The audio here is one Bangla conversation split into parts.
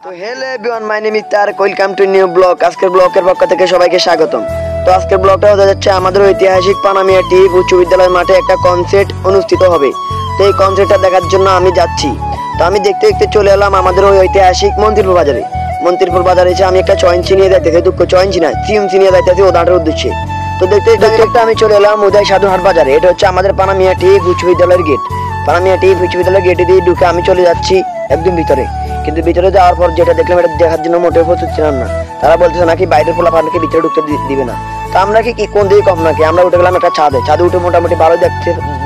তো hello everyone, my name is Tarek, welcome to new blog. আজকের ব্লগের পক্ষ থেকে সবাইকে স্বাগতম। তো আজকের ব্লগটা হতে যাচ্ছে আমাদের ঐতিহাসিক পানামিয়া টিপ উচ্চ বিদ্যালয় মাঠে একটা কনসার্ট অনুষ্ঠিত হবে। তো এই কনসার্টটা দেখার জন্য আমি যাচ্ছি। তো আমি দেখতে দেখতে চলে এলাম আমাদের ওই ঐতিহাসিক মন্দিরপুর বাজারে। মন্দিরপুর বাজারে এসে আমি একটা চয়েন চিনিয়ে যাইতেছি, দুঃখ চয়েন চিনা সিম চিনিয়ে যাইতেছি ওদাটার উদ্দেশ্যে। তো দেখতে দেখতে আমি চলে এলাম উদয় সাধুহাট বাজারে। এটা হচ্ছে আমাদের পানামিয়া টিপ উচ্চ বিদ্যালয়ের গেট। পানামিয়া টিপ উচ্চ বিদ্যালয়ের গেটে দিয়ে ঢুকে আমি চলে যাচ্ছি একদম ভিতরে। কিন্তু ভিতরে যাওয়ার পর যেটা দেখলাম, এটা দেখার জন্য মোটেও প্রস্তুত ছিলাম না। তারা বলতেছে নাকি বাইরের পোলাপানকে ভিতরে ঢুকতে দিবে না। তো আমরা কি কোন দিকে কম নাকি, আমরা উঠে গেলাম একটা ছাদে উঠে মোটামুটি ভালো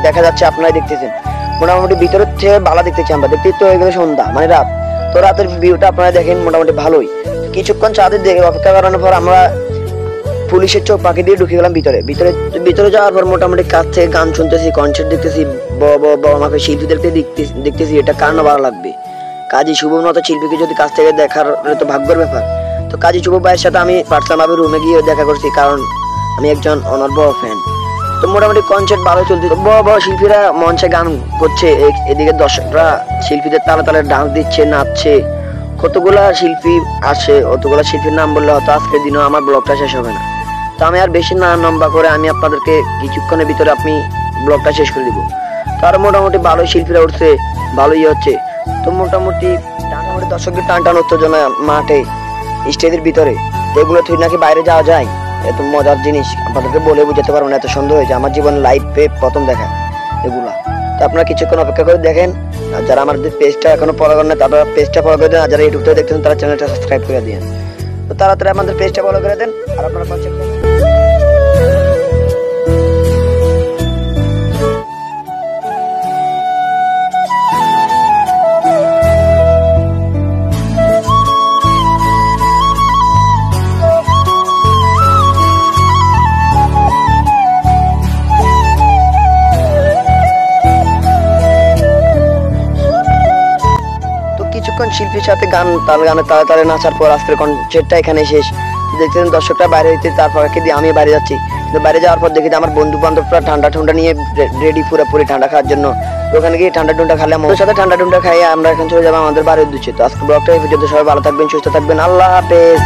দেখা যাচ্ছে, আপনারা দেখতেছেন মোটামুটি ভিতরের থেকে ভালো দেখতেছি আমরা। দেখতে তো হয়ে গেলে সন্ধ্যা মানে রাত। তো রাতের ভিউটা আপনারা দেখেন মোটামুটি ভালোই। কিছুক্ষণ ছাদে দেখে অপেক্ষা করানোর পর আমরা পুলিশের চোখ পাখি দিয়ে ঢুকে গেলাম ভিতরে। ভিতরে যাওয়ার পর মোটামুটি কাছ থেকে গান শুনতেছি, কনসার্ট দেখতেছি, বড় মাপের শিল্পীদেরকে দেখতেছি। এটা কার না ভালো লাগবে। কাজী শুভর মতো শিল্পীকে যদি কাছ থেকে দেখার তো ভাগ্যের ব্যাপার। তো কাজী শুভ ভাইয়ের সাথে আমি পার্সোনাল রুমে গিয়ে দেখা করছি, কারণ আমি একজন অনর্ব ফ্যান। তো মোটামুটি কনসার্ট ভালো চলছে। বড় শিল্পীরা মঞ্চে গান করছে, এদিকে দর্শকরা শিল্পীদের তালে তালে ডান্স দিচ্ছে, নাচছে। কতগুলা শিল্পী আসে, অতগুলা শিল্পীর নাম বললে হয়তো আজকের দিনও আমার ব্লগটা শেষ হবে না। তো আমি আর বেশি না লম্বা করে আমি আপনাদেরকে কিছুক্ষণের ভিতরে আপনি ব্লগটা শেষ করে দিব। তো আর মোটামুটি ভালো শিল্পীরা উঠছে, ভালোই হচ্ছে। তো মোটামুটি দর্শকদের টান উত্তেজনা মাঠে স্টেজের ভিতরে, এগুলো তুই নাকি বাইরে যাওয়া যায়। এত মজার জিনিস আপনাদেরকে বলে বুঝাতে পারবো না, এত সুন্দর হয়েছে। আমার জীবনে লাইফে প্রথম দেখা এগুলা। তো আপনারা কিছুক্ষণ অপেক্ষা করে দেখেন। আর যারা আমাদের পেজটা এখনো ফলো করেন না, তারা পেজটা ফলো করে দেন। আর যারা ইউটিউব থেকে দেখতেছেন তারা চ্যানেলটা সাবস্ক্রাইব করে দিন। তো তাড়াতাড়ি আমাদের পেজটা ফলো করে দেন। আর আপনারা কনসার্ট শিল্পীর সাথে গানে তালে নাচার পর আজকের কনসার্টটা এখানে শেষ। দেখছেন দর্শকরা বাইরে হইতে, তারপর দিয়ে আমি বাইরে যাচ্ছি। কিন্তু বাইরে যাওয়ার পর দেখি আমার বন্ধু বান্ধবরা ঠান্ডা নিয়ে রেডি পুরোপুরি ঠান্ডা খাওয়ার জন্য। ওখানে গিয়ে ঠান্ডা খাইলে আমাদের সাথে ঠান্ডা খাইয়ে আমরা এখন চলে যাবো আমাদের বাড়ির উদ্দেশ্যে। তো আজকে ব্লগটা এই পর্যন্ত। সবাই ভালো থাকবেন, সুস্থ থাকবেন, আল্লাহ হাফেজ।